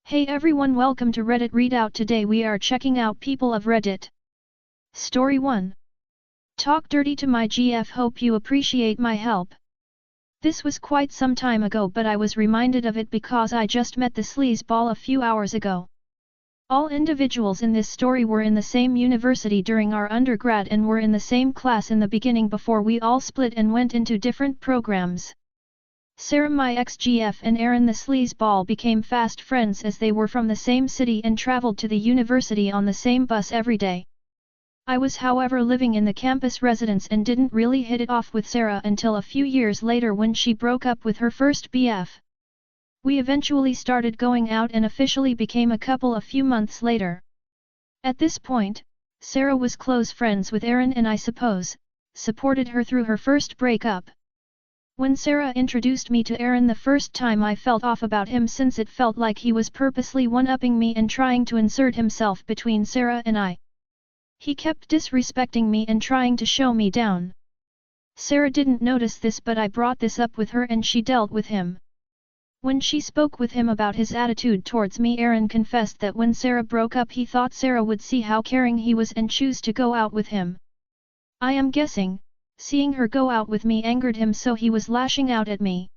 Hey everyone, welcome to Reddit Readout. Today we are checking out People of Reddit. Story 1. Talk dirty to my GF, hope you appreciate my help. This was quite some time ago, but I was reminded of it because I just met the sleazeball a few hours ago. All individuals in this story were in the same university during our undergrad and were in the same class in the beginning before we all split and went into different programs. Sarah, my ex-GF, and Aaron, the sleazeball, became fast friends as they were from the same city and traveled to the university on the same bus every day. I was, however, living in the campus residence and didn't really hit it off with Sarah until a few years later when she broke up with her first BF. We eventually started going out and officially became a couple a few months later. At this point, Sarah was close friends with Aaron and I suppose supported her through her first breakup. When Sarah introduced me to Aaron the first time, I felt off about him since it felt like he was purposely one-upping me and trying to insert himself between Sarah and I. He kept disrespecting me and trying to show me down. Sarah didn't notice this, but I brought this up with her and she dealt with him. When she spoke with him about his attitude towards me, Aaron confessed that when Sarah broke up he thought Sarah would see how caring he was and choose to go out with him. I am guessing seeing her go out with me angered him, so he was lashing out at me.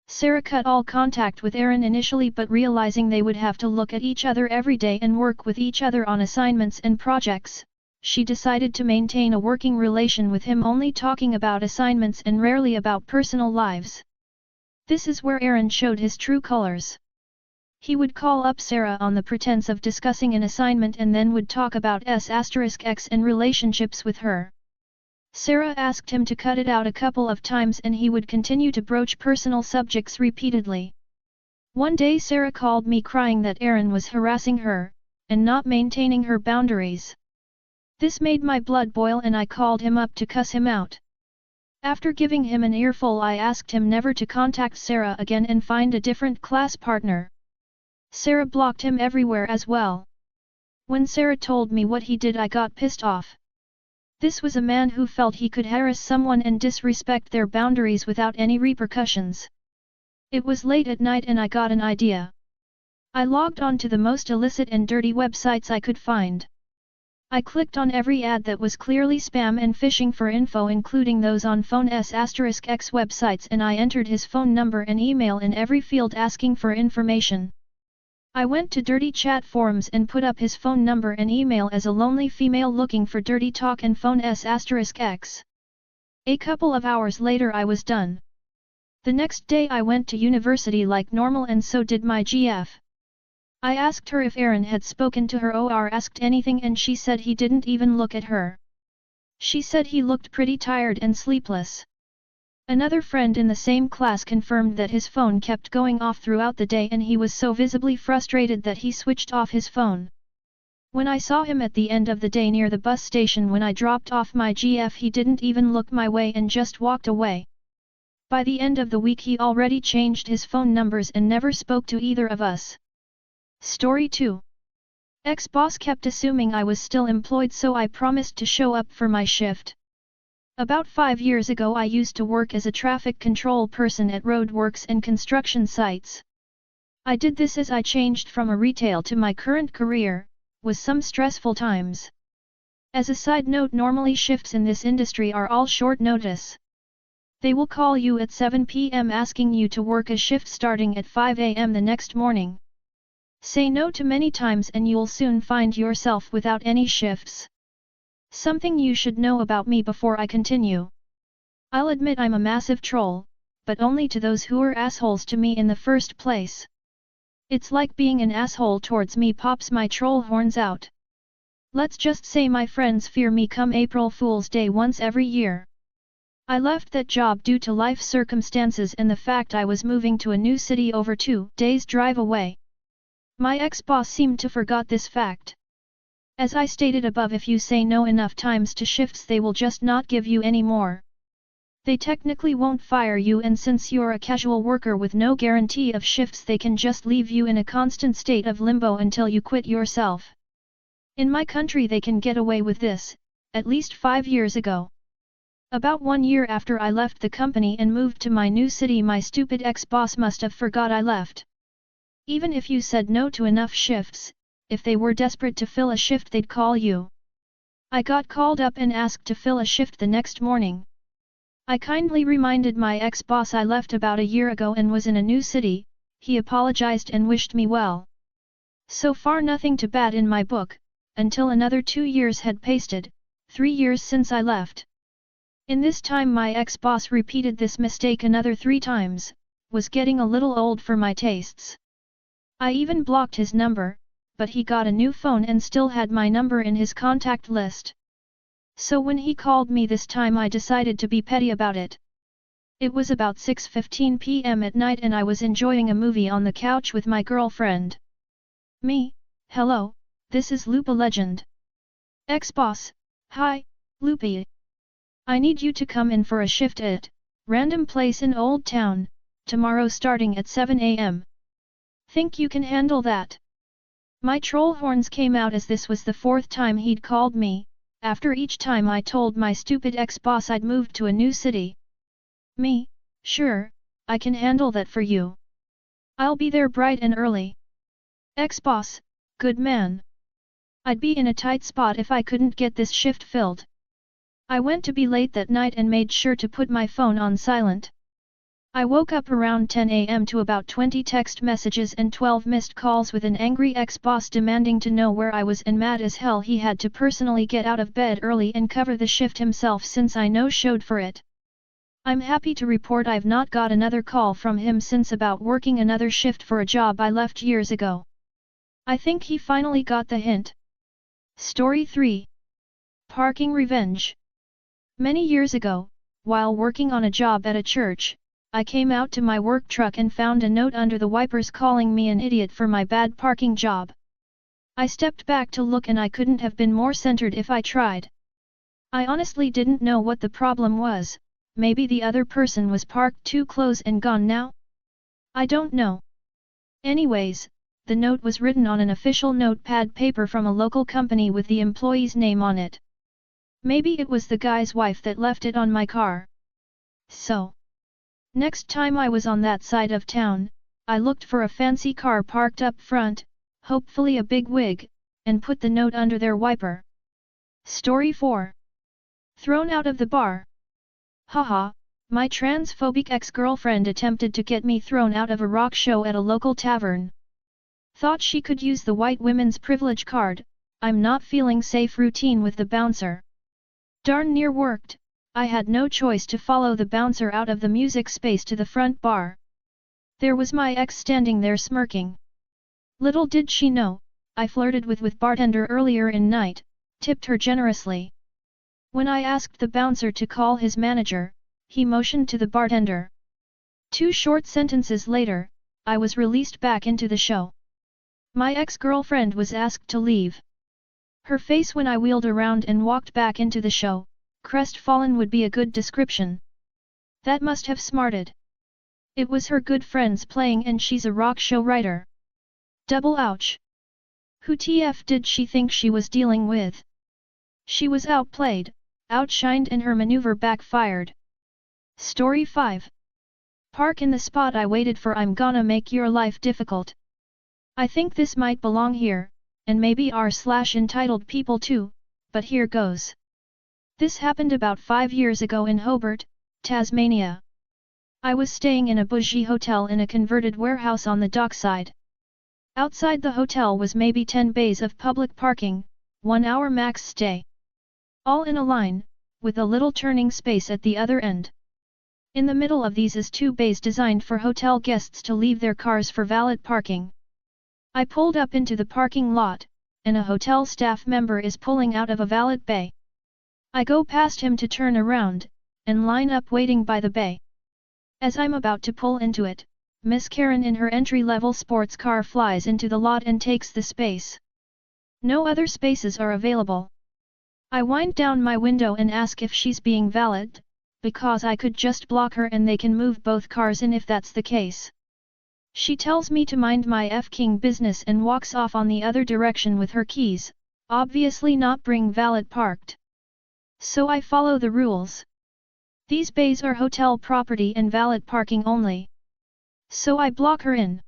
Sarah cut all contact with Aaron initially, but realizing they would have to look at each other every day and work with each other on assignments and projects, she decided to maintain a working relation with him, only talking about assignments and rarely about personal lives. This is where Aaron showed his true colors. He would call up Sarah on the pretense of discussing an assignment and then would talk about S*X and relationships with her. Sarah asked him to cut it out a couple of times and he would continue to broach personal subjects repeatedly. One day Sarah called me crying that Aaron was harassing her, and not maintaining her boundaries. This made my blood boil and I called him up to cuss him out. After giving him an earful, I asked him never to contact Sarah again and find a different class partner. Sarah blocked him everywhere as well. When Sarah told me what he did, I got pissed off. This was a man who felt he could harass someone and disrespect their boundaries without any repercussions. It was late at night and I got an idea. I logged on to the most illicit and dirty websites I could find. I clicked on every ad that was clearly spam and phishing for info, including those on phone S*X websites, and I entered his phone number and email in every field asking for information. I went to dirty chat forums and put up his phone number and email as a lonely female looking for dirty talk and phone S*X. A couple of hours later I was done. The next day I went to university like normal and so did my GF. I asked her if Aaron had spoken to her or asked anything and she said he didn't even look at her. She said he looked pretty tired and sleepless. Another friend in the same class confirmed that his phone kept going off throughout the day and he was so visibly frustrated that he switched off his phone. When I saw him at the end of the day near the bus station when I dropped off my GF, he didn't even look my way and just walked away. By the end of the week he already changed his phone numbers and never spoke to either of us. Story 2. Ex-boss kept assuming I was still employed, so I promised to show up for my shift. About 5 years ago I used to work as a traffic control person at roadworks and construction sites. I did this as I changed from a retail to my current career, with some stressful times. As a side note, normally shifts in this industry are all short notice. They will call you at 7 p.m. asking you to work a shift starting at 5 a.m. the next morning. Say no to many times and you'll soon find yourself without any shifts. Something you should know about me before I continue. I'll admit I'm a massive troll, but only to those who are assholes to me in the first place. It's like being an asshole towards me pops my troll horns out. Let's just say my friends fear me come April Fool's Day once every year. I left that job due to life circumstances and the fact I was moving to a new city over 2 days' drive away. My ex-boss seemed to forgot this fact. As I stated above, if you say no enough times to shifts they will just not give you any more. They technically won't fire you, and since you're a casual worker with no guarantee of shifts they can just leave you in a constant state of limbo until you quit yourself. In my country they can get away with this, at least 5 years ago. About 1 year after I left the company and moved to my new city, my stupid ex-boss must have forgot I left. Even if you said no to enough shifts, if they were desperate to fill a shift they'd call you. I got called up and asked to fill a shift the next morning. I kindly reminded my ex-boss I left about a year ago and was in a new city. He apologized and wished me well. So far nothing to bad in my book, until another 2 years had pasted, 3 years since I left. In this time my ex-boss repeated this mistake another 3 times, was getting a little old for my tastes. I even blocked his number, but he got a new phone and still had my number in his contact list. So when he called me this time I decided to be petty about it. It was about 6:15 p.m. at night and I was enjoying a movie on the couch with my girlfriend. Me, hello, this is Lupa Legend. Ex-boss, hi, Lupa. I need you to come in for a shift at random place in Old Town, tomorrow starting at 7 a.m. Think you can handle that? My troll horns came out as this was the 4th time he'd called me. After each time I told my stupid ex-boss I'd moved to a new city. Me, sure, I can handle that for you. I'll be there bright and early. Ex-boss, good man. I'd be in a tight spot if I couldn't get this shift filled. I went to be late that night and made sure to put my phone on silent. I woke up around 10 a.m. to about 20 text messages and 12 missed calls with an angry ex-boss demanding to know where I was, and mad as hell he had to personally get out of bed early and cover the shift himself since I no-showed for it. I'm happy to report I've not got another call from him since about working another shift for a job I left years ago. I think he finally got the hint. Story 3. Parking Revenge. Many years ago, while working on a job at a church, I came out to my work truck and found a note under the wipers calling me an idiot for my bad parking job. I stepped back to look and I couldn't have been more centered if I tried. I honestly didn't know what the problem was. Maybe the other person was parked too close and gone now? I don't know. Anyways, the note was written on an official notepad paper from a local company with the employee's name on it. Maybe it was the guy's wife that left it on my car. So, next time I was on that side of town, I looked for a fancy car parked up front, hopefully a big wig, and put the note under their wiper. Story 4. Thrown out of the bar. Haha, my transphobic ex-girlfriend attempted to get me thrown out of a rock show at a local tavern. Thought she could use the white women's privilege card, I'm not feeling safe routine with the bouncer. Darn near worked. I had no choice to follow the bouncer out of the music space to the front bar. There was my ex standing there smirking. Little did she know, I flirted with bartender earlier in night, tipped her generously. When I asked the bouncer to call his manager, he motioned to the bartender. 2 short sentences later, I was released back into the show. My ex-girlfriend was asked to leave. Her face when I wheeled around and walked back into the show, crestfallen would be a good description. That must have smarted. It was her good friends playing and she's a rock show writer. Double ouch. Who TF did she think she was dealing with? She was outplayed, outshined, and her maneuver backfired. Story 5. Park in the spot I waited for. I'm gonna make your life difficult. I think this might belong here, and maybe r/entitled people too, but here goes. This happened about 5 years ago in Hobart, Tasmania. I was staying in a bougie hotel in a converted warehouse on the dockside. Outside the hotel was maybe 10 bays of public parking, 1 hour max stay. All in a line, with a little turning space at the other end. In the middle of these is 2 bays designed for hotel guests to leave their cars for valet parking. I pulled up into the parking lot, and a hotel staff member is pulling out of a valet bay. I go past him to turn around, and line up waiting by the bay. As I'm about to pull into it, Miss Karen in her entry-level sports car flies into the lot and takes the space. No other spaces are available. I wind down my window and ask if she's being valeted, because I could just block her and they can move both cars in if that's the case. She tells me to mind my f-king business and walks off on the other direction with her keys, obviously not bring valet parked. So I follow the rules. These bays are hotel property and valet parking only. So I block her in.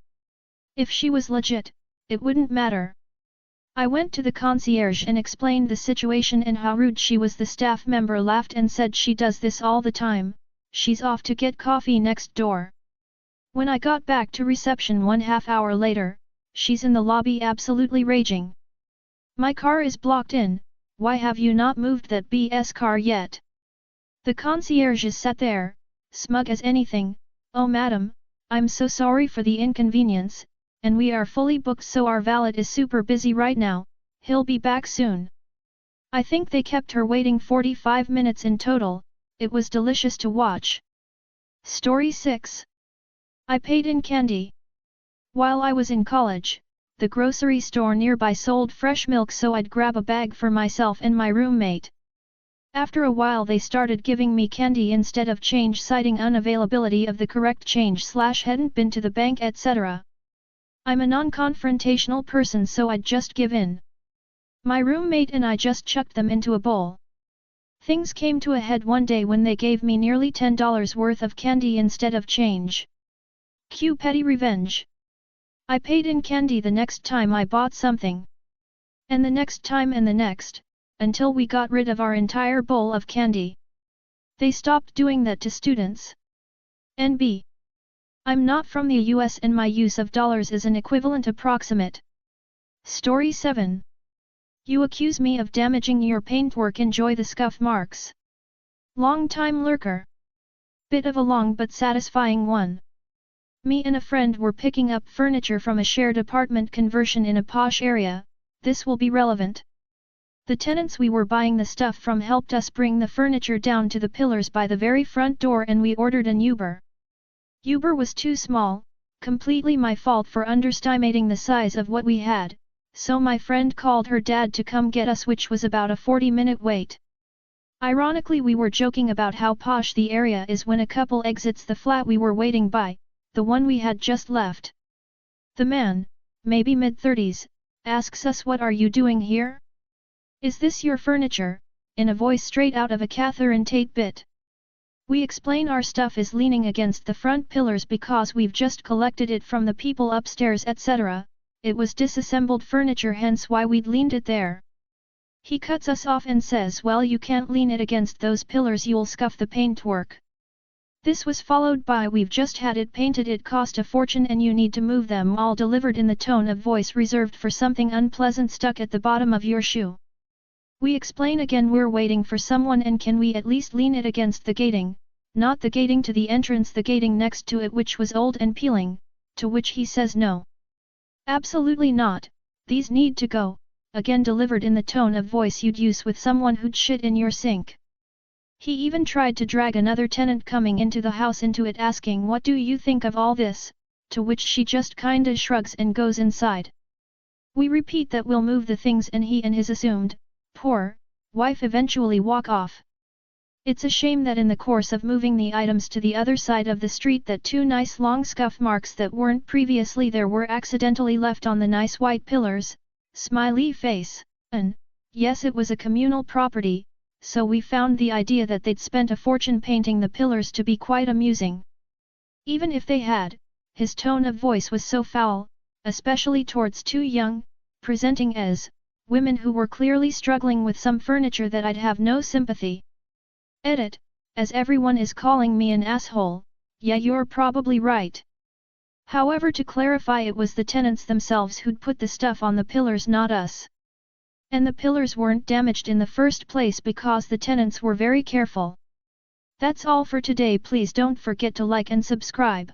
If she was legit, it wouldn't matter. I went to the concierge and explained the situation and how rude she was. The staff member laughed and said she does this all the time, she's off to get coffee next door. When I got back to reception 1/2 hour later, she's in the lobby absolutely raging. My car is blocked in, why have you not moved that BS car yet? The concierge sat there, smug as anything. Oh madam, I'm so sorry for the inconvenience, and we are fully booked so our valet is super busy right now, he'll be back soon. I think they kept her waiting 45 minutes in total, it was delicious to watch. Story 6. I paid in candy. While I was in college, the grocery store nearby sold fresh milk, so I'd grab a bag for myself and my roommate. After a while they started giving me candy instead of change, citing unavailability of the correct change / hadn't been to the bank etc. I'm a non-confrontational person, so I'd just give in. My roommate and I just chucked them into a bowl. Things came to a head one day when they gave me nearly $10 worth of candy instead of change. Cue petty revenge. I paid in candy the next time I bought something. And the next time and the next, until we got rid of our entire bowl of candy. They stopped doing that to students. NB. I'm not from the US and my use of dollars is an equivalent approximate. Story 7. You accuse me of damaging your paintwork, enjoy the scuff marks. Long time lurker. Bit of a long but satisfying one. Me and a friend were picking up furniture from a shared apartment conversion in a posh area, this will be relevant. The tenants we were buying the stuff from helped us bring the furniture down to the pillars by the very front door and we ordered an Uber. Uber was too small, completely my fault for underestimating the size of what we had, so my friend called her dad to come get us, which was about a 40-minute wait. Ironically, we were joking about how posh the area is when a couple exits the flat we were waiting by, the one we had just left. The man, maybe mid-30s, asks us, "What are you doing here? Is this your furniture?" in a voice straight out of a Catherine Tate bit. We explain our stuff is leaning against the front pillars because we've just collected it from the people upstairs etc. It was disassembled furniture, hence why we'd leaned it there. He cuts us off and says, "Well, you can't lean it against those pillars, you'll scuff the paintwork." This was followed by, "We've just had it painted, it cost a fortune and you need to move them," all delivered in the tone of voice reserved for something unpleasant stuck at the bottom of your shoe. We explain again, we're waiting for someone and can we at least lean it against the gating, not the gating to the entrance, the gating next to it which was old and peeling, to which he says no. Absolutely not, these need to go, again delivered in the tone of voice you'd use with someone who'd shit in your sink. He even tried to drag another tenant coming into the house into it, asking, "What do you think of all this?" to which she just kinda shrugs and goes inside. We repeat that we'll move the things and he and his assumed, poor, wife eventually walk off. It's a shame that in the course of moving the items to the other side of the street that two nice long scuff marks that weren't previously there were accidentally left on the nice white pillars, smiley face, and, yes, it was a communal property, so we found the idea that they'd spent a fortune painting the pillars to be quite amusing. Even if they had, his tone of voice was so foul, especially towards two young, presenting as, women who were clearly struggling with some furniture, that I'd have no sympathy. Edit, as everyone is calling me an asshole, yeah, you're probably right. However, to clarify, it was the tenants themselves who'd put the stuff on the pillars, not us. And the pillars weren't damaged in the first place because the tenants were very careful. That's all for today. Please don't forget to like and subscribe.